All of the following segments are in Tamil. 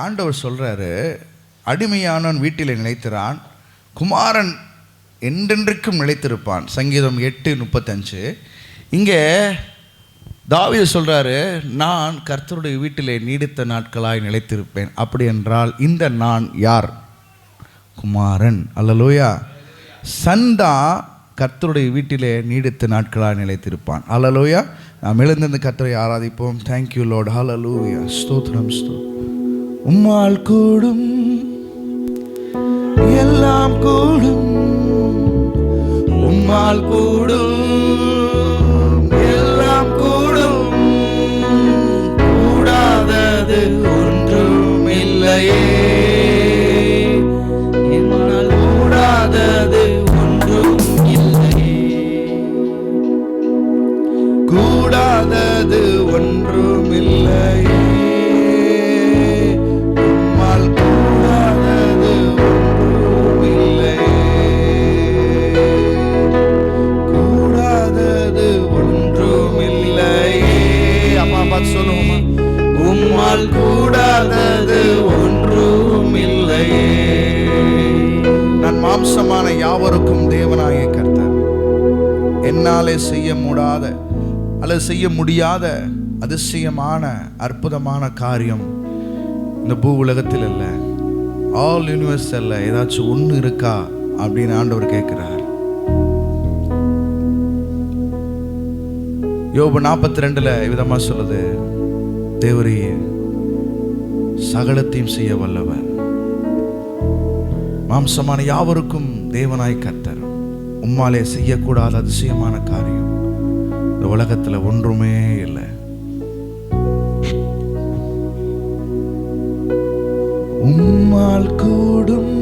ஆண்டவர் சொல்கிறாரு, அடிமையானவன் வீட்டில் நிலைத்திறான், குமாரன் என்றென்றைக்கும் நிலைத்திருப்பான். சங்கீதம் 8:35. இங்கே தாவீது சொல்கிறாரு, நான் கர்த்தருடைய வீட்டிலே நீடித்த நாட்களாய் நிலைத்திருப்பேன். அப்படி என்றால் இந்த நான் யார்? குமாரன். அல்லேலூயா. சந்தா கர்த்தருடைய வீட்டிலே நீடித்த நாட்களாய் நிலைத்திருப்பான். அல்லேலூயா. நாம் எழுந்திருந்து கர்த்தரை ஆராதிப்போம். Thank you Lord. ஹல்லேலூயா. ஸ்தோத்திரம் ஸ்தோத்திரம். உம்மால் கூடும் எல்லாம் கூடும், உம்மால் கூடும் எல்லாம் கூடும், கூடாதது ஒன்றும் இல்லையே, என்னால் கூடாதது ஒன்றும் இல்லையே, கூடாதது ஒன்றும் இல்லையே, உம்மால் கூடாதது ஒன்றும் இல்லையே, கூடாதது ஒன்றும் இல்லையே. அம்மா பார்த்து சொல்லுவோமா? உம்மால் கூடாதது ஒன்றும் இல்லையே. நான் மாம்சமான யாவருக்கும் தேவனாகிய கர்த்தர். என்னாலே செய்ய மூடாத அல்லது செய்ய முடியாத அதிசயமான அற்புதமான காரியம் இந்த பூ உலகத்தில் இல்லை, ஆல் யூனிவர்சல்ல ஏதாச்சும் ஒன்று இருக்கா அப்படின்னு ஆண்டவர் கேட்கிறார். யோபு 42 விதமா சொல்லுது, தேவரே சகலத்தையும் செய்ய வல்லவர், மாம்சமான யாவருக்கும் தேவனாய் கர்த்தர், உம்மாலே செய்யக்கூடாத அதிசயமான காரியம் இந்த உலகத்துல ஒன்றுமே இல்லை. உம்மால் கூடும்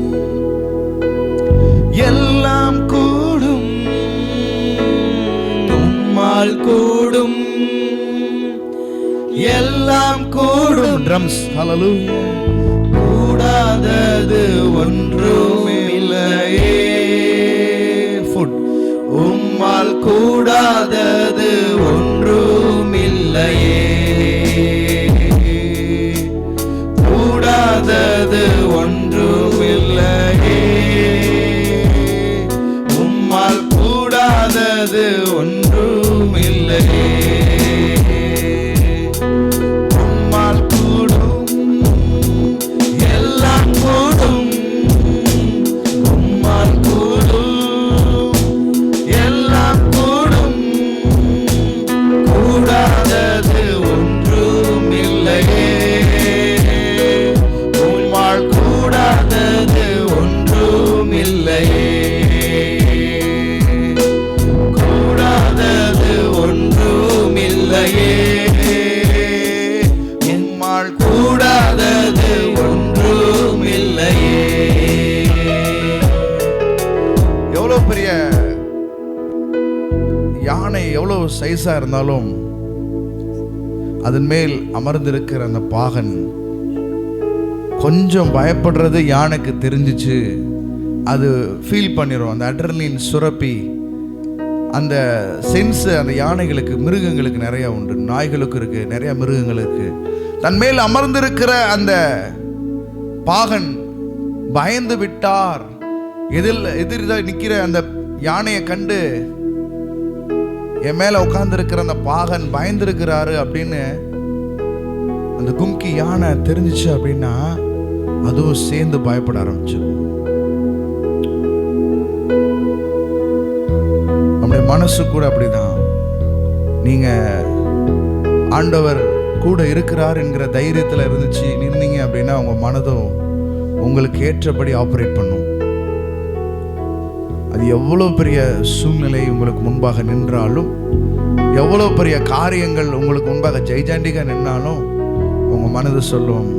எல்லாம் கூடும், உம்மால் கூடும் எல்லாம் கூடும். ட்ரம்ஸ். ஹல்லேலூயா. கூடாதது ஒன்றுமே இல்லையே. ஃபுட். உம்மால் கூடாதது ஒன்றும் இல்லையே, கூடாதது ஒன்றும் இல்லையே, உம்மால் கூடாதது ஒன்றும் இல்லையே, உம்மால் கூடும் எல்லாம் கூடும், உம்மால் கூடும் எல்லாம் கூடும், கூடாதது ஒன்றும் இல்லையே, உம்மால் கூடாதது ஒன்றும் இல்லையே, கூடாதது ஒன்றும் இல்லையே, உம்மால் கூடாதது ஒன்றும் இல்லையே. எவ்வளோ பெரிய யானை எவ்வளவு சைஸா இருந்தாலும் அதன் மேல் அமர்ந்திருக்கிற அந்த பாகன் கொஞ்சம் பயப்படுறது யானைக்கு தெரிஞ்சிச்சு. அது ஃபீல் பண்ணிடும். அந்த அட்ரினலின் சுரப்பி, அந்த சென்ஸ் அந்த யானைகளுக்கு, மிருகங்களுக்கு நிறைய உண்டு, நாய்களுக்கு இருக்கு, நிறைய மிருகங்களுக்கு. தன் மேல் அமர்ந்திருக்கிற அந்த பாகன் பயந்து விட்டார். எதிரில் நிற்கிற அந்த யானையை கண்டு என் மேல உட்கார்ந்து இருக்கிற அந்த பாகன் பயந்துருக்கிறாரு அப்படின்னு அந்த கும்கி யானை தெரிஞ்சிச்சு அப்படின்னா அதுவும் சேர்ந்து பயப்பட ஆரம்பிச்சு. நம்முடைய மனசு கூட அப்படிதான். நீங்க ஆண்டவர் கூட இருக்கிறார் என்கிற தைரியத்தில் இருந்தீங்க அப்படின்னா உங்க மனதும் உங்களுக்கு ஏற்றபடி ஆப்ரேட் பண்ணும். அது எவ்வளவு பெரிய சூழ்நிலை உங்களுக்கு முன்பாக நின்றாலும், எவ்வளவு பெரிய காரியங்கள் உங்களுக்கு முன்பாக ஜெய்ஜாண்டிகா நின்றாலும் உங்க மனது சொல்லும்,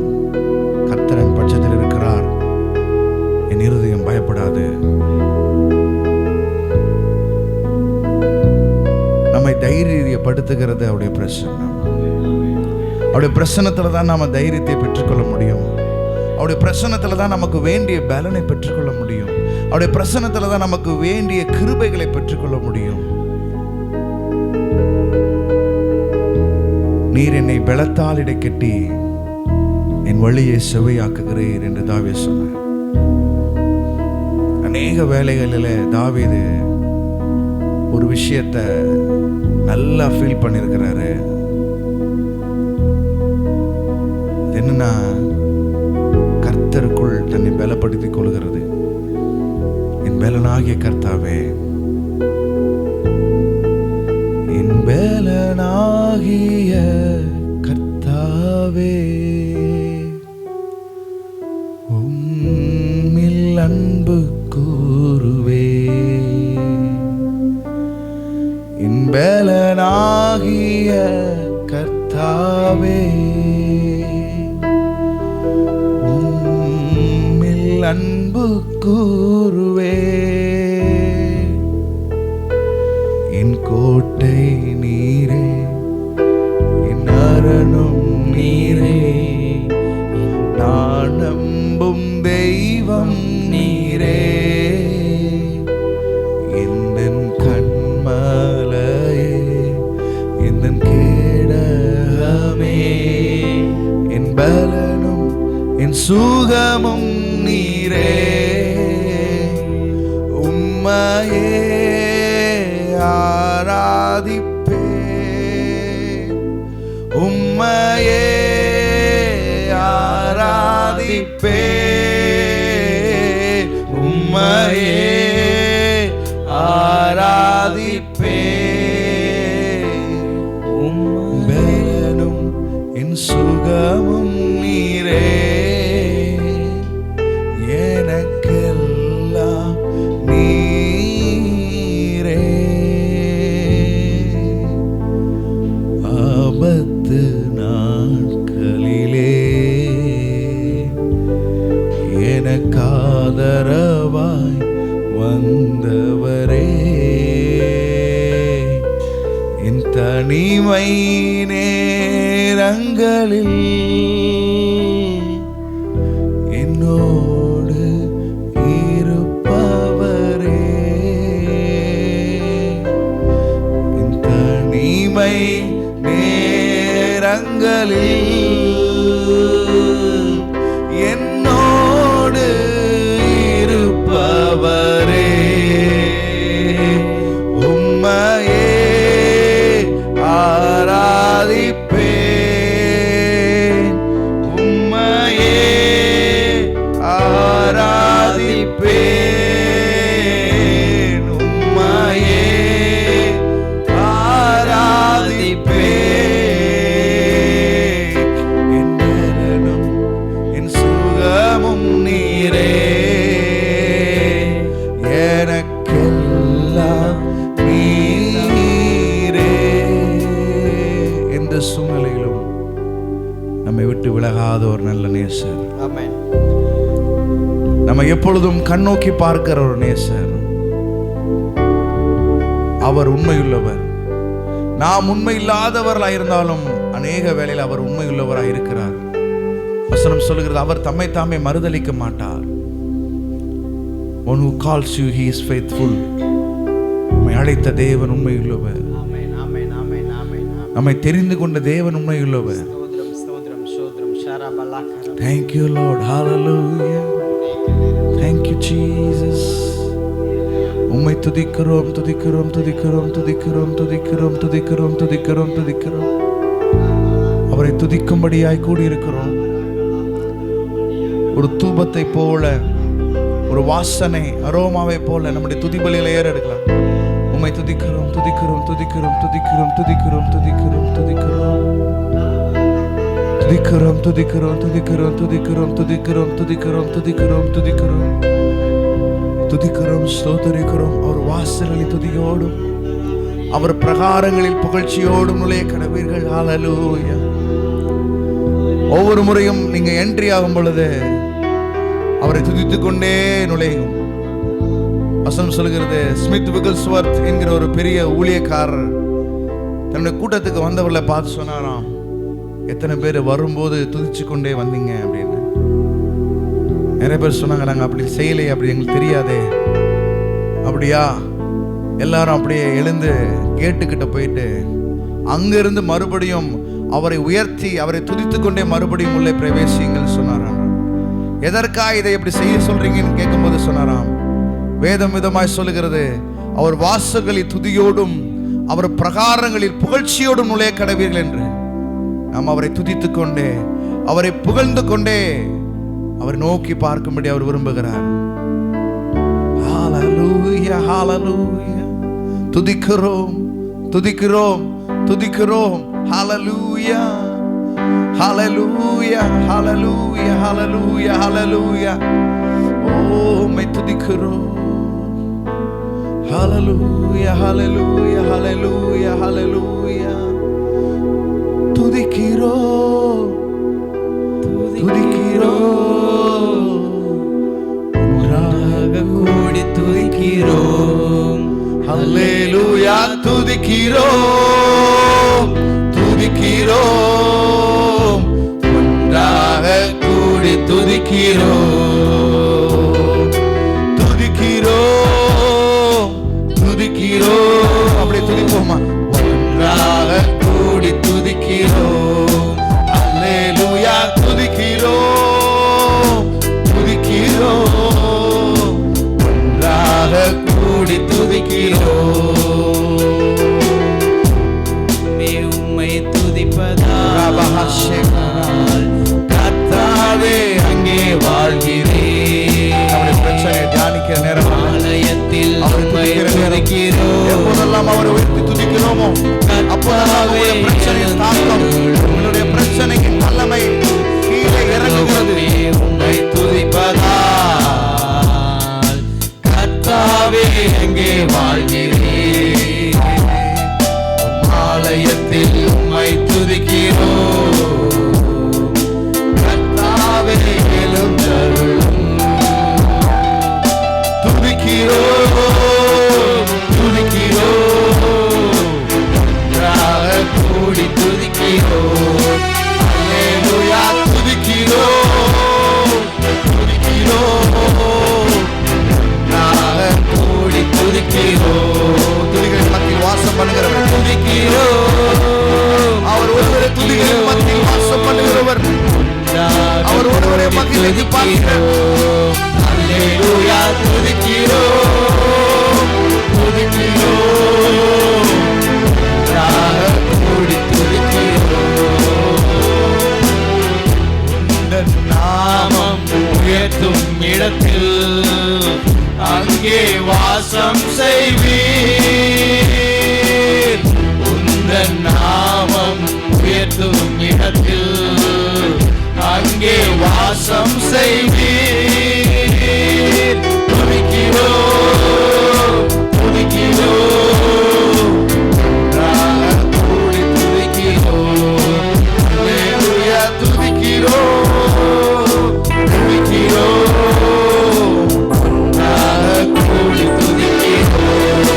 கர்த்தரின் பட்சத்தில் இருக்கிறார், என் இருதயம் பயப்படாது. நம்மை தைரியப்படுத்துகிறது அவருடைய பிரசன்னம். அவருடைய பிரசன்னத்துல தான் நாம தைரியத்தை பெற்றுக்கொள்ள முடியும். அவருடைய பிரசன்னத்துல தான் நமக்கு வேண்டிய பலனை பெற்றுக்கொள்ள முடியும். அவருடைய பிரசன்னத்துல தான் நமக்கு வேண்டிய கிருபைகளை பெற்றுக்கொள்ள முடியும். நீர் என்னை பலத்தால் இடைக்கட்டி என் வழியை செவையாக்குகிறீர் என்று தாவீது சொன்னார். அநேக வேளைகளில் தாவீது ஒரு விஷயத்தை நல்லா ஃபீல் பண்ணியிருக்கிறாரு. என்னன்னா, கர்த்தருக்குள் தன்னை பலப்படுத்திக் கொள்கிறது. என் பலனாகிய கர்த்தாவே, என் பலனாகிய கர்த்தாவே, உம்மில் அன்பு கூறுவே. என் பலனாகிய கர்த்தாவே, உம்மில் அன்பு கூறுவே. என் கோட்டை நீரே, என் அரணும் நீரே, நான் நம்பும் தெய்வம் நீரே. எந்தன் கண்மலையே, எந்தன் கேடகமே, என் பலனும் என் சுகமும் நீரே. உம்மையே ஆராதிப்பே, உம்மையே ஆராதிப்பே, உம்மையே ஆராதிப்பே. உம்பலனும் என் சுகமும் நீரே, எனக்கெல்லாம் நீரே. ஆபத்து நாட்களிலே எனக்காதரவாய் வந்தவரே. என் தனிமை நேரங்களில் என்னோடு இருப்பவரே. என் தனிமை நேரங்களில் என்னோடு இருப்பவரே. உம்மையே ஆராதிப்பேன், உம்மையே ஆராதிப்பேன், உம்மையே ஆராதிப்பேன். என் பலனும் என் சுகமும் நீரே, எனக்கெல்லாம் நீரே. எந்த சூழ்நிலையிலும் நம்மை விட்டு விலகாத ஒரு நல்ல நேசர், நம்ம எப்பொழுதும் கண்ணோக்கி பார்க்கிற ஒரு நேசர். அவர் உண்மையுள்ளவர். நாம் உண்மை இல்லாதவர்களாக இருந்தாலும் அநேக வேளையில் அவர் உண்மையுள்ளவராக இருக்கிறார். வசனம் சொல்லுகிறது, அவர் தம்மை தாமே மறுதலிக்க மாட்டார். One who calls you, he is faithful. நம்மை அழைத்த தேவன் உண்மையுள்ளவர். நம்மை தெரிந்து கொண்ட தேவன் உண்மையுள்ளவர். Thank you Lord, hallelujah. Thank you Jesus. உம்மை துதிக்கிறோம், துதிக்கிறோம், துதிக்கிறோம், துதிக்கிறோம், துதிக்கிறோம், துதிக்கிறோம், துதிக்கிறோம், துதிக்கிறோம். அவரை துதிக்கும்படியாய் கூடியிருக்கிறோம். ஒரு தூபத்தை போல, ஒரு வாசனை அரோமாவை போல நம்முடைய துதிபலியில ஏறெடுக்கலாம். உம்மை துதிக்கிறோம், துதிக்கிறோம், துதிக்கிறோம், துதிக்கிறோம், துதிக்கிறோம், துதிக்கிறோம், துதிக்கிறோம், துதிக்கிறோம், துதிக்கிறோம், துதிக்கிறோம், துதிக்கிறோம், துதிக்கிறோம், துதிக்கிறோம், துதிக்கிறோம், துதிக்கிறோம், துதிக்கிறோம், ஸ்தோத்திரிக்கிறோம். அவர் வாசல்களில் துதியோடும் அவர் பிரகாரங்களில் புகழ்ச்சியோடும் நுழைய கடவீர்கள். ஹல்லேலூயா. ஒவ்வொரு முறையும் நீங்க என்ட்ரி ஆகும் பொழுது அவரை துதித்துக் கொண்டே நுழையும். வசனம் சொல்கிறது, ஸ்மித் விகல்ஸ்வர்த் என்கிற ஒரு பெரிய ஊழியக்காரர் தன்னுடைய கூட்டத்துக்கு வந்தவர்களை பார்த்து சொன்னாராம், எத்தனை பேர் வரும்போது துதிச்சு கொண்டே வந்தீங்க அப்படின்னு. நிறைய பேர் சொன்னாங்க, நாங்கள் அப்படி செய்யலையே, அப்படி எங்களுக்கு தெரியாதே. அப்படியா? எல்லாரும் அப்படியே எழுந்து கேட்டுக்கிட்ட போயிட்டு அங்கிருந்து மறுபடியும் அவரை உயர்த்தி அவரை துதித்துக் கொண்டே மறுபடியும் உள்ளே பிரவேசியுங்கள் சொன்னாராம். எதற்காக இதை எப்படி செய்ய சொல்றீங்கன்னு கேட்கும்போது சொன்னாராம், வேதம் விதமாய் சொல்லுகிறது, அவர் வாசல்களில் துதியோடும் அவர் பிரகாரங்களில் புகழ்ச்சியோடும் நுழைய கடவீர்கள் என்று. நாம் அவரை துதித்துக் கொண்டே அவரை புகழ்ந்து கொண்டே அவரை நோக்கி பார்க்கும்படி அவர் விரும்புகிறார். ஹalleluya ஹalleluya. துதிக்கிறோம் துதிக்கிறோம் துதிக்கிறோம். ஹalleluya ஹalleluya ஹalleluya ஹalleluya ஹalleluya. உம்மை துதிக்கிறோம். ஹalleluya ஹalleluya ஹalleluya ஹalleluya. துதிக்கிறோம் துதிக்கிறோம். ஒன்றாக கூடி துதிக்கிறோம். ஹல்லேலூயா. துதிக்கிறோம் துதிக்கிறோம். ஒன்றாக கூடி துதிக்கிறோம். துதிக்கிறோம் துதிக்கிறோம். அப்படியே துதிப்போமா? ஒன்றாக கூடி துதிக்கிறோம். ஹல்லேலூயா. துதிக்கிறோம் துதிக்கிறோம். ஒன்றாக கூடி துதிக்கிறோம். உம்மை துதிப்பதால் கர்த்தாவே அங்கே வாழ்கிறேன். நம்முடைய பிரச்சனையை தியானிக்கிற நேரம் ஆலயத்தில் உம்மை துதிக்கிறோம். எப்போதெல்லாம் அவரை உயர்த்தி துதிக்கிறோமோ அப்போதெல்லாம் உங்களுடைய பிரச்சனையின் தாக்கம், உங்களுடைய பிரச்சனையின் வல்லமை கீழே இறங்குகிறது. உம்மை துதிப்பதால் கர்த்தாவே அங்கே வாழ்கிறேன். ஆலயத்தில் உம்மை துதிக்கிறோம். கர்த்தாவே எழுந்தருளும். துதிக்கிறோம் துதிக்கிறோம். ஒன்றாக கூடி துதிக்கிறோம். அல்லேலூயா. துதிக்கிறோம் துதிக்கிறோம். ஒன்றாக கூடி துதிக்கிறோம். துதிகளின் மத்தியில் வாசம் பண்ணுகிறவர். துதிக்கிறோம். அவர் ஒருவரே துதிகளின் மத்தியில் வாசம் பண்ணுகிறவர். அவர் ஒருவரே மகிழ்ச்சி பார்க்கிறோம். அல்லேலூயா. துதிக்கிறோம் துதிக்கிறோம். ஒன்றாக கூடி துதிக்கிறோம். உந்தன் நாமம் உயர்த்தும் இடத்தில் அங்கே வாசம் செய்வீர். உந்தன் நாமம் உயர்த்தும் இடத்தில் அங்கே வாசம் செய்வீர். துதிக்கிறோம் துதிக்கிறோம். ஒன்றாக கூடி துதிக்கிறோம். அல்லேலூயா. துதிக்கிறோம் துதிக்கிறோம். ஒன்றாக கூடி துதிக்கிறோம்.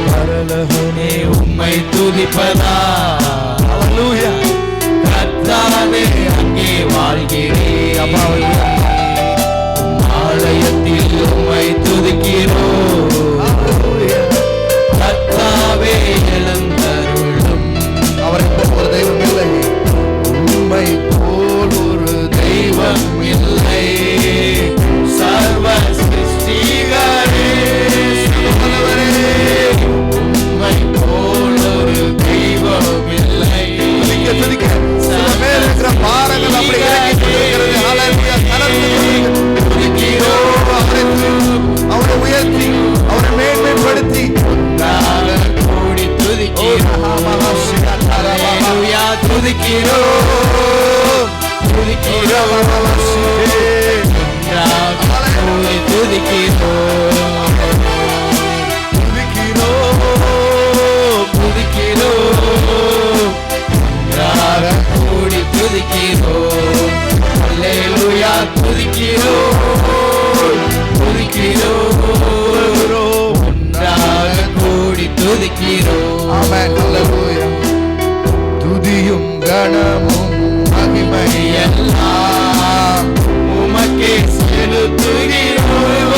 பரலோகமே உம்மை துதிப்பதா. அல்லேலூயா. கர்த்தாவே அங்கே வாழ்கிறேன். ஆலயத்தில் உம்மை துதிக்கிறோம். கர்த்தாவே எழுந்தருளும். அவரை போல் ஒரு தெய்வம் இல்லை. உம்மை போல் ஒரு தெய்வம் இல்லை. சர்வ சிருஷ்டிகரே உம்மை போல் ஒரு தெய்வம் இல்லை. துதிக்க துதிக்க சில மேல் இருக்கிற பாரங்கள் அப்படி இறங்கி கொண்டிருக்கிறது. ஹல்லேலூயா. கலந்து துதிக்கிறோம். அவரை உயர்த்தி அவரை மேன்மைப்படுத்தி ஒன்றாக கூடி துதிக்கிறோம். அல்லேலூயா. துதிக்கிறோம் துதிக்கிறோம். ஒன்றாக கூடி துதிக்கிறோம். துதிக்கிறோம். ஒன்றாக கூடி துதிக்கிறோம். அல்லேலூயா. துதிக்கிறோம் துதிக்கிறோம். ஒன்றாக கூடி துதிக்கிறோம். ஆமென். ஹல்லேலூயா. துதியும் கனமும் மகிமையெல்லாம் எல்லாம் உமக்கே செலுத்துகிறோம்.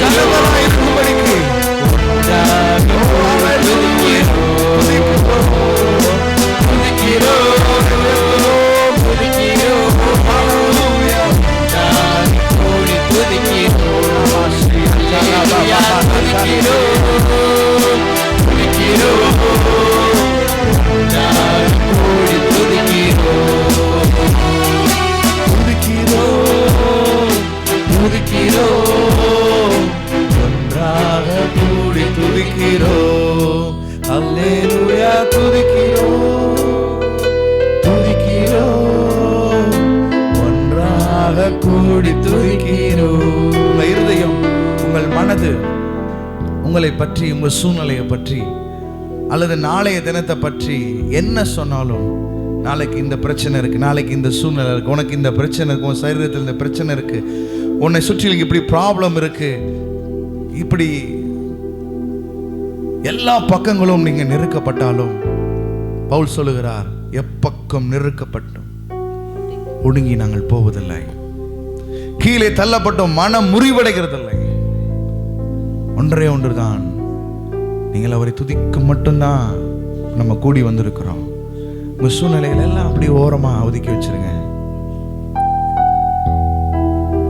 தலைவராய் இருக்கும்படிக்கு ஒன்றாக கூடி துதிக்கிறோம். அல்லேலூயா துதிக்கிறோம், துதிக்கிறோம், ஒன்றாக கூடி துதிக்கிறோம். உங்கள் இருதயம், உங்கள் மனது உங்களை பற்றி, உங்கள் சூழ்நிலையை பற்றி அல்லது நாளைய தினத்தை பற்றி என்ன சொன்னாலும், நாளைக்கு இந்த பிரச்சனை இருக்கு, நாளைக்கு இந்த சூழ்நிலை இருக்கு, உனக்கு இந்த பிரச்சனை இருக்கு, உன் சரீரத்தில் இந்த பிரச்சனை இருக்கு, உன்னை சுற்றிலும் இப்படி ப்ராப்ளம் இருக்கு, இப்படி எல்லா பக்கங்களும் நீங்க நெருக்கப்பட்டாலும் பவுல் சொல்லுகிறார், எப்பக்கம் நெருக்கப்பட்டும் ஒடுங்கி நாங்கள் போவதில்லை, கீழே தள்ளப்பட்டோம் மனம் முறிவடைகிறதில்லை. ஒன்றே ஒன்றுதான், நீங்கள் அவரை துதிக்க மட்டும்தான் நம்ம கூடி வந்திருக்கிறோம். உங்க சூழ்நிலைகள் எல்லாம் அப்படி ஓரமா ஒதுக்கி வச்சிருங்க.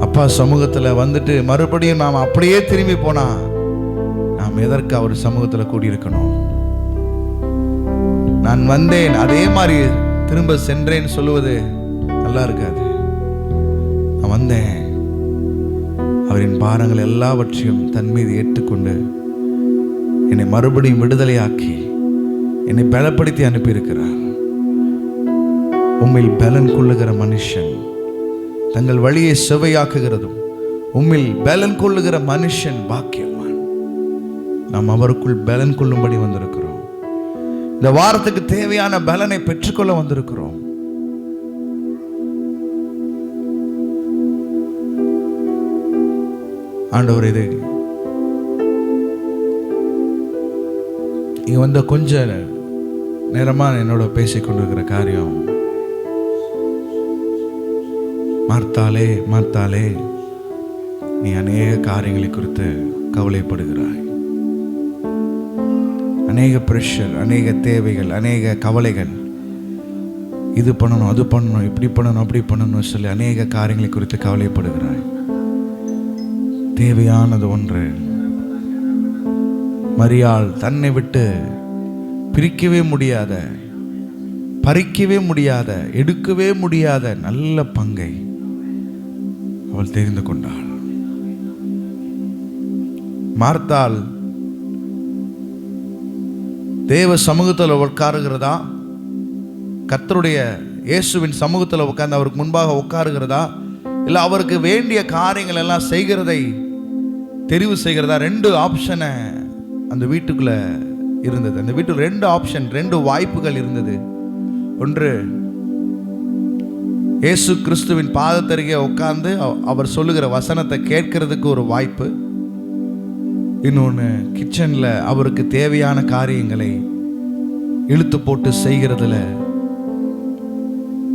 அப்பா சமூகத்துல வந்துட்டு மறுபடியும் நாம் அப்படியே திரும்பி போனா நாம் எதற்கு அவர் சமூகத்துல கூடி இருக்கணும்? நான் வந்தேன் அதே மாதிரி திரும்ப சென்றேன்னு சொல்லுவது நல்லா இருக்காது. நான் வந்தேன், அவரின் பாரங்கள் எல்லாவற்றையும் தன் மீது ஏற்றுக்கொண்டு என்னை மறுபடியும் விடுதலையாக்கி என்னை பலப்படுத்தி அனுப்பியிருக்கிறார். உம்மில் பலன் கொள்ளுகிற மனுஷன் தங்கள் வழியை செவையாக்குகிறதும் உம்மில் பலன் கொள்ளுகிற மனுஷன் பாக்கியவான். நாம் அவருக்குள் பலன் கொள்ளும்படி வந்திருக்கிறோம். இந்த வாரத்துக்கு தேவையான பலனை பெற்றுக்கொள்ள வந்திருக்கிறோம். ஆண்டவர், இது இங்க வந்த கொஞ்ச நேரமா என்னோட பேசிக்கொண்டிருக்கிற காரியம், மார்த்தாளே மார்த்தாளே, நீ அநேக காரியங்களை குறித்து கவலைப்படுகிறாய். அநேக பிரஷர், அநேக தேவைகள், அநேக கவலைகள், இது பண்ணணும் அது பண்ணணும் இப்படி பண்ணணும் அப்படி பண்ணணும் சொல்லி அநேக காரியங்களை குறித்து கவலைப்படுகிறாய். தேவையானது ஒன்று, மரியாள் தன்னை விட்டு பிரிக்கவே முடியாத, பறிக்கவே முடியாத, எடுக்கவே முடியாத நல்ல பங்கை அவள் தெரிந்து கொண்டாள். மார்த்தாள் தேவ சமூகத்தில் உட்காருகிறதா, கர்த்தருடைய இயேசுவின் சமூகத்தில் உட்கார்ந்து அவருக்கு முன்பாக உட்காருகிறதா, இல்லை அவருக்கு வேண்டிய காரியங்கள் எல்லாம் செய்கிறதை தெரிவு செய்கிறதா? ரெண்டு ஆப்ஷனை அந்த வீட்டுக்குள்ள இருந்தது. அந்த வீட்டுக்கு ரெண்டு ஆப்ஷன், ரெண்டு வாய்ப்புகள் இருந்தது. ஒன்று, இயேசு கிறிஸ்துவின் பாதத்தருகே உட்கார்ந்து அவர் சொல்லுகிற வசனத்தை கேட்கிறதுக்கு ஒரு வாய்ப்பு. இன்னொன்று, கிச்சன்ல அவருக்கு தேவையான காரியங்களை இழுத்து போட்டு செய்கிறதுல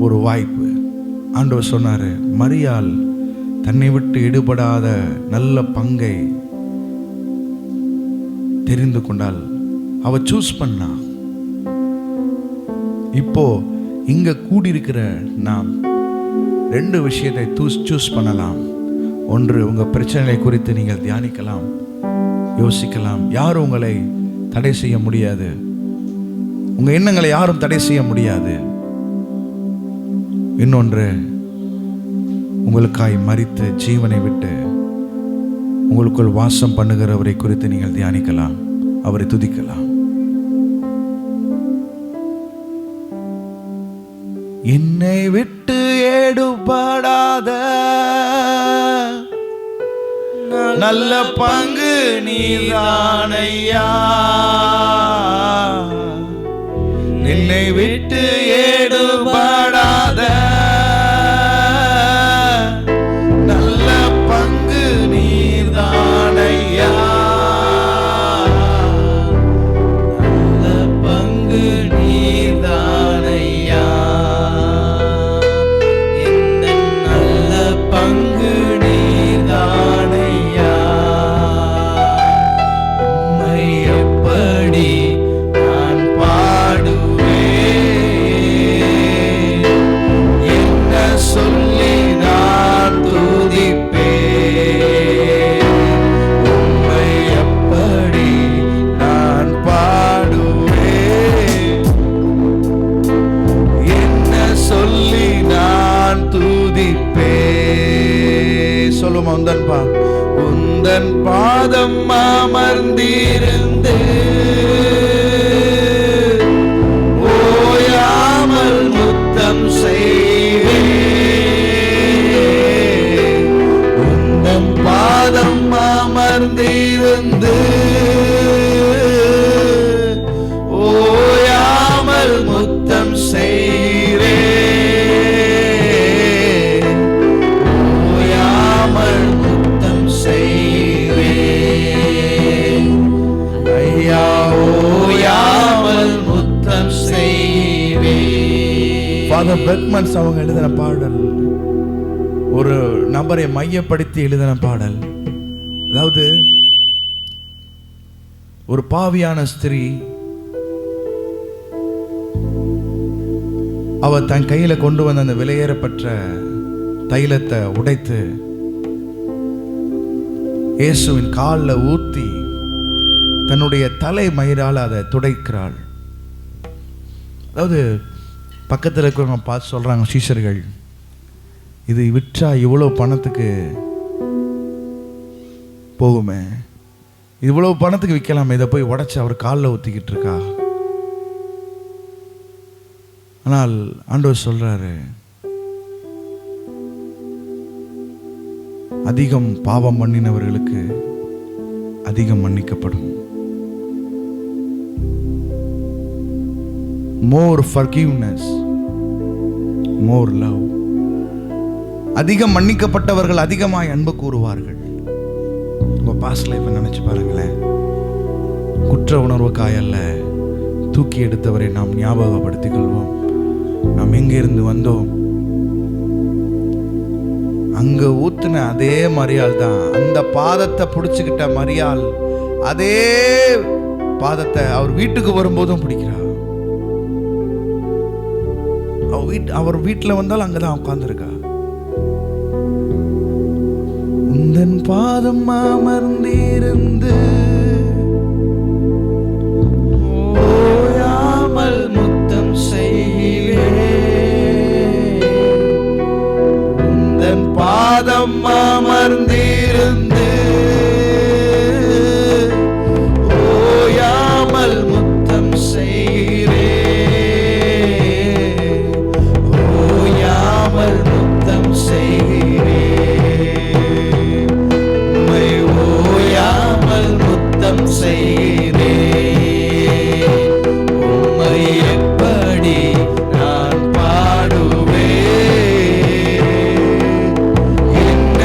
ஒரு வாய்ப்பு. ஆண்டவர் சொன்னாரு, மரியாள் தன்னை விட்டு ஈடுபடாத நல்ல பங்கை தெரிந்து கொண்டால் அவ சூஸ் பண்ணா. இப்போ இங்க கூடியிருக்கிற நாம் ரெண்டு விஷயத்தை சூஸ் பண்ணலாம். ஒன்று, உங்க பிரச்சனைகளை குறித்து நீங்கள் தியானிக்கலாம், யோசிக்கலாம். யாரும் உங்களை தடை செய்ய முடியாது, உங்க எண்ணங்களை யாரும் தடை செய்ய முடியாது. இன்னொன்று, உங்களுக்காய் மரித்து ஜீவனை விட்டு உங்களுக்குள் வாசம் பண்ணுகிறவரை குறித்து நீங்கள் தியானிக்கலாம், அவரை துதிக்கலாம். என்னை விட்டு ஏடுபடாத நல்ல பங்கு நீதானையா, என்னை விட்டு ஏடுபடாத நல்ல பங்கு நீதானையா, நல்ல பங்கு நீதானையா, என்ன நல்ல பங்கு நீதானையா. சொல்லுமா? உந்தன் பாதம் அமர்ந்திருந்து ஓயாமல் முத்தம் செய்வேன். உந்தன் பாதம் அமர்ந்திருந்து ஓயாமல் முத்தம் செய்வேன். ஓயாமல் முத்தம் செய்வேன். ஐயா ஓயாமல் முத்தம் செய்வேன். ஃபாதர் பெர்க்மன்ஸ் அவங்க எழுதின பாடல், ஒரு நபரை மையப்படுத்தி எழுதின பாடல். அதாவது ஒரு பாவியான ஸ்திரீ, அவ தன் கையில கொண்டு வந்த அந்த விலையேறப்பட்ட தைலத்தை உடைத்து இயேசுவின் காலில் ஊத்தி தன்னுடைய தலை மயிரால் அதை துடைக்கிறாள். அதாவது பக்கத்தில் இருக்கிறவங்க பார்த்து சொல்றாங்க, சீஷர்கள், இது விற்றா இவ்வளோ பணத்துக்கு போகுமே, இவ்வளவு பணத்துக்கு விற்கலாமே, இதை போய் உடைச்சு அவர் காலில் ஊற்றிக்கிட்டு இருக்கா. ஆனால் ஆண்டவர் சொல்றாரு, அதிகம் பாவம் பண்ணினவர்களுக்கு அதிகம் மன்னிக்கப்படும். மோர் forgiveness, மோர் லவ். அதிகம் மன்னிக்கப்பட்டவர்கள் அதிகமாய் அன்பு கூறுவார்கள். உங்க பாஸ்ட் லைஃப் நினைச்சு பாருங்களேன். குற்ற உணர்வுக்காயல்ல, தூக்கி எடுத்தவரை நாம் ஞாபகப்படுத்திக் கொள்வோம். நாம் எங்கிருந்து வந்தோம், அங்க ஊத்துன அதே மரியாள் தான், அந்த பாதத்தை பிடிச்சுக்கிட்ட மரியாள் அதே பாதத்தை அவர் வீட்டுக்கு வரும்போதும் பிடிக்கிறார். அவர் வீட்டில் வந்தாலும் அங்கதான் உட்கார்ந்துருக்கா. உந்தன் பாதம் அமர்ந்திருந்து ஓயாமல் முத்தம் செய்வேன். உந்தன் பாதம் அமர்ந்திருந்து ஓயாமல் முத்தம் செய்வேன். ஓயாமல் முத்தம் செய்வேன். உம்மை ஓயாமல் முத்தம் செய்வேன். உம்மை எப்படி நான் பாடுவேன், என்ன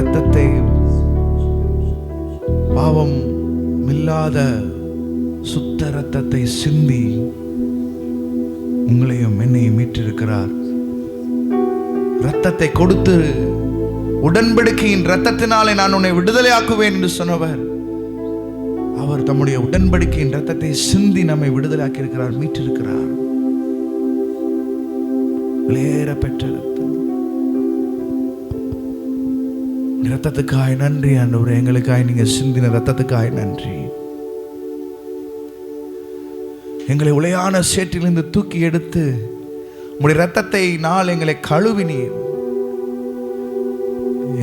இரத்தத்தை, பாவம் இல்லாத சுத்த இரத்தத்தை சிந்தி உங்களையும் என்னையும் மீட்டிருக்கிறார். இரத்தத்தை கொடுத்து, உடன்படிக்கையின் இரத்தத்தினாலே நான் உன்னை விடுதலையாக்குவேன் என்று சொன்னவர், அவர் தம்முடைய உடன்படிக்கையின் இரத்தத்தை சிந்தி நம்மை விடுதலையாக்கி இருக்கிறார், மீட்டிருக்கிறார். விலையேற பெற்ற இரத்தம். இரத்தத்துக்காய் நன்றி ஆண்டவரே. எங்களுக்காய் நீங்க சிந்தின இரத்தத்துக்காய் நன்றி. எங்களை உளையான சேற்றிலிருந்து தூக்கி எடுத்து உங்களுடைய இரத்தத்தை நாள் எங்களை கழுவினீர்.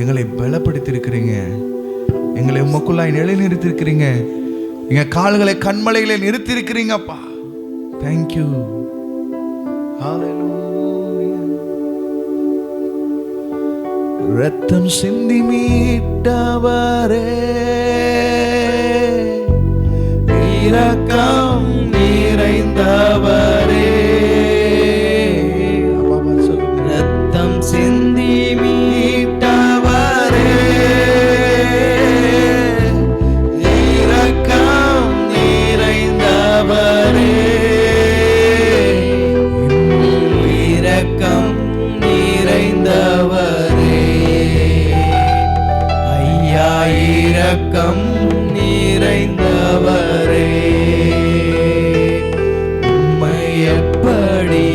எங்களை பலப்படுத்தியிருக்கிறீங்க. எங்களை உமக்குள்ளாய் நிலைநிறுத்திருக்கிறீங்க. எங்க கால்களை கண்மலையிலே நிறுத்தியிருக்கிறீங்கப்பா. தேங்க்யூ. ரத்தம் சிந்தி மீட்டவரே, இரக்கம் நிறைந்தவரே, ரத்தம் சிந்தி மீட்டவரே, இரக்கம் நிறைந்தவரே, இரக்கம் நிறைந்தவரே, ஐயா இரக்கம் நிறைந்தவரே, உம்மை எப்படி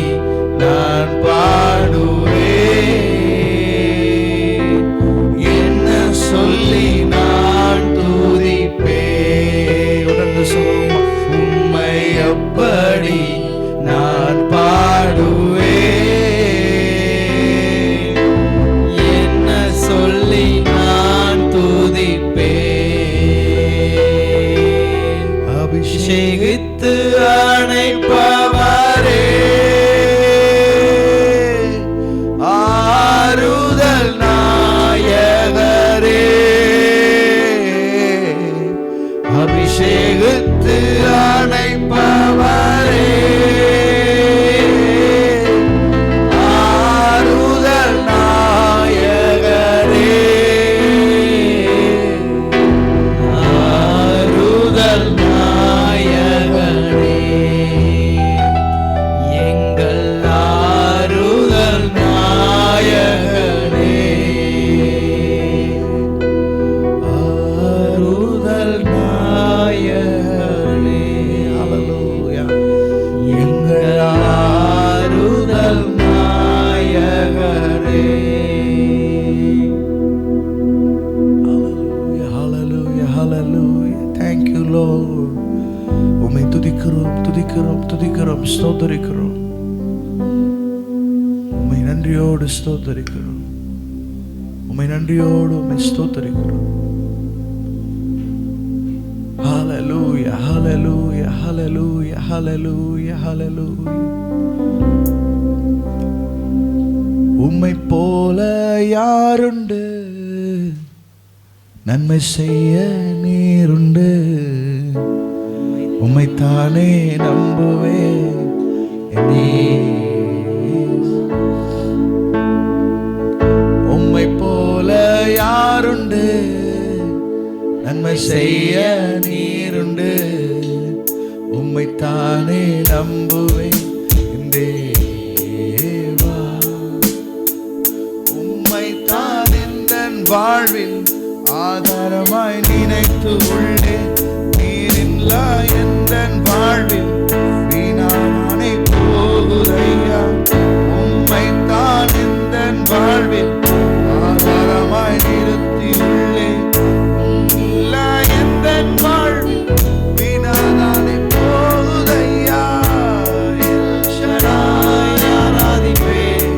நான் பாடுவேன், என்ன சொல்லி நான் துதிப்பேன். உணர்ந்து சொல்லுமா, உம்மை எப்படி நான் பாடுவேன், என்ன சொல்லி நான் துதிப்பேன். அபிஷேகித்து அணைப்பவரே, ஆறுதல் நாயகரே, அபிஷேகித்து அணைப்பவரே, ஆறுதல் நாயகரே, ஆறுதல் நாயகரே, எங்கள் ஆறுதல் நாயகரே, ஆறுதல் நாயகரே, ஹல்லேலூயா, எங்கள் ஆறுதல் நாயகரே. Hallelujah, hallelujah. Thank you, Lord. உம்மை துதிக்கிறோம், துதிக்கிறோம், துதிக்கிறோம், ஸ்தோத்தரிக்கிறோம். உம்மை நன்றியோடு ஸ்தோத்தரிக்கிறோம். உம்மை நன்றியோடு உம்மை ஸ்தோத்தரிக்கிறோம். Hallelujah, hallelujah, hallelujah, hallelujah, hallelujah. உம்மை போல யாருண்டு, நன்மை செய்ய நீருண்டு, உம்மைத்தானே நம்புவேன். உம்மை போல யாருண்டு, நன்மை செய்ய நீருண்டு, உம்மைத்தானே நம்புவேன். என் தேவா, உம்மைத்தான் எந்தன் வாழ்வில் ஆதாரமாய் நினைத்து உள்ளேன். நீரில்லா எந்தன் வாழ்வில் வீணானே போகுதையா. உம்மைத்தான் எந்தன் வாழ்வில் ஆதாரமாய் நிறுத்தியுள்ளேன். உம்மில்லா எந்தன் வாழ்வில் வீணானே போகுதையா. எல் ஷடாய் ஆராதிப்பேன்,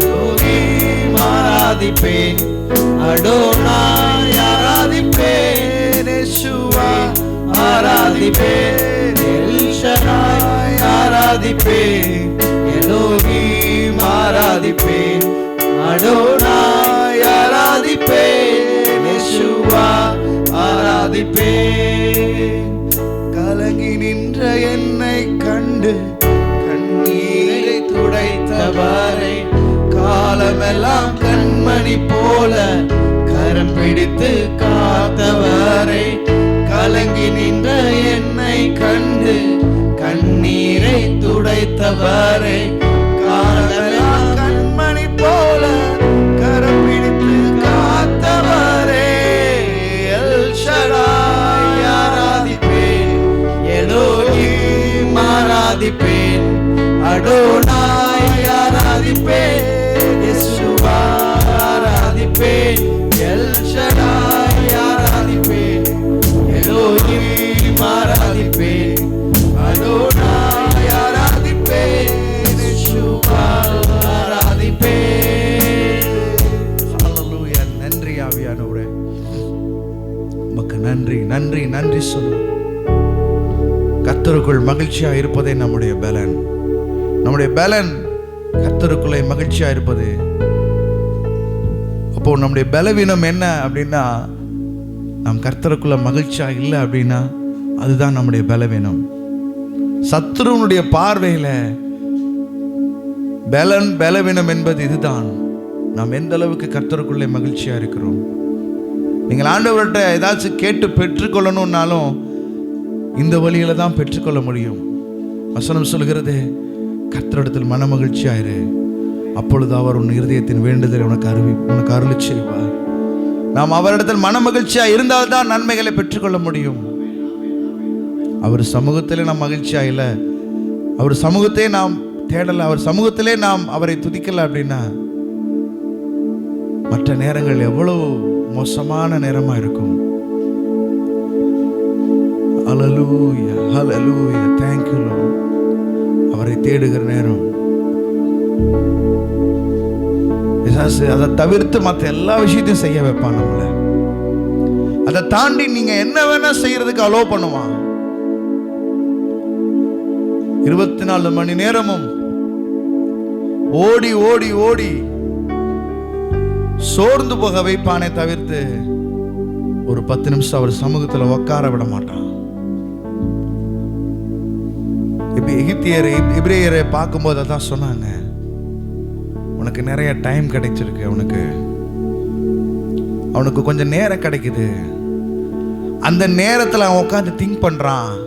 எலோஹிம் ஆராதிப்பேன், அடோனாய் ஆராதிப்பேன், யெஷுவா ஆராதிப்பேன், எல் ஷடாய் ஆராதிப்பேன், எலோஹிம் ஆராதிப்பேன், அடோனாய் ஆராதிப்பேன், யெஷுவா ஆராதிப்பேன். கலங்கி நின்ற என்னை கண்டு கண்ணீரை துடைத்தவரை, காலமெல்லாம் கண்மணி போல கர கரம் பிடித்து காத்தவரே, கலங்கி நின்ற என்னை கண்டு கண்ணீரை துடைத்தவரே, காதலா கண்மணி போல கரம் பிடித்து காத்தவரே, எல் ஷடாய் ஆராதிப்பேன், எலோஹிம் ஆராதிப்பேன், அடோனாய் ஆராதிப்பேன், யெஷுவா ஆராதிப்பேன், எல் ஷடாய் ஆராதிப்பேன், எலோஹிம் ஆராதிப்பேன், அடோனாய் ஆராதிப்பேன், யெஷுவா ஆராதிப்பேன். ஹல்லேலூயா. நன்றி ஆவியானவரே, உமக்கு நன்றி நன்றி நன்றி சொல்லு. கர்த்தருக்குள் மகிழ்ச்சியா இருப்பதே நம்முடைய பலன். நம்முடைய பலன் கர்த்தருக்குள்ளே மகிழ்ச்சியா இருப்பது. அப்போ நம்முடைய பலவீனம் என்ன அப்படின்னா, நாம் கர்த்தருக்குள்ள மகிழ்ச்சியா இல்லை அப்படின்னா அதுதான் நம்முடைய பலவீனம். சத்துருவனுடைய பார்வையில பலவீனம் என்பது இதுதான். நாம் எந்த அளவுக்கு கர்த்தருக்குள்ளே மகிழ்ச்சியா இருக்கிறோம். நீங்கள் ஆண்டவர்கிட்ட ஏதாச்சும் கேட்டு பெற்றுக்கொள்ளணும்னாலும் இந்த வழியில தான் பெற்றுக்கொள்ள முடியும். வசனம் சொல்கிறது, கர்த்தரிடத்தில் மன மகிழ்ச்சியாயிரு, அப்பொழுது அவர் உன் இருதயத்தின் வேண்டுதலை உனக்கு அருளி செய்வார். நாம் அவரிடத்தில் மன மகிழ்ச்சியா இருந்தால்தான் நன்மைகளை பெற்றுக்கொள்ள முடியும். அவர் சமூகத்திலே நாம் மகிழ்ச்சியா இல்லை, அவர் சமூகத்தை நாம் தேடல, அவர் சமூகத்திலே நாம் அவரை துதிக்கல அப்படின்னா மற்ற நேரங்கள் எவ்வளவு மோசமான நேரமா இருக்கும். ஹல்லேலூயா, ஹல்லேலூயா, thank you Lord. அவரை தேடுகிற நேரம் அதை தவிர்த்து மற்ற எல்லா விஷயத்தையும் செய்ய வைப்பான் நம்மள. அதை தாண்டி நீங்க என்ன வேணா செய்யறதுக்கு அலோ பண்ணுவான். 24 மணி நேரமும் ஓடி ஓடி ஓடி சோர்ந்து போக வைப்பானே தவிர்த்து ஒரு 10 நிமிஷம் அவர் சமூகத்தில் உட்கார விட மாட்டான். எபிரேயரை பார்க்கும்போது அதான் சொன்னாங்க, உனக்கு நிறைய டைம் கிடைச்சிருக்கு, அவனுக்கு கொஞ்சம் நேரம் கிடைக்குது, அந்த நேரத்தில் அவன் உட்காந்து திங்க் பண்றான்,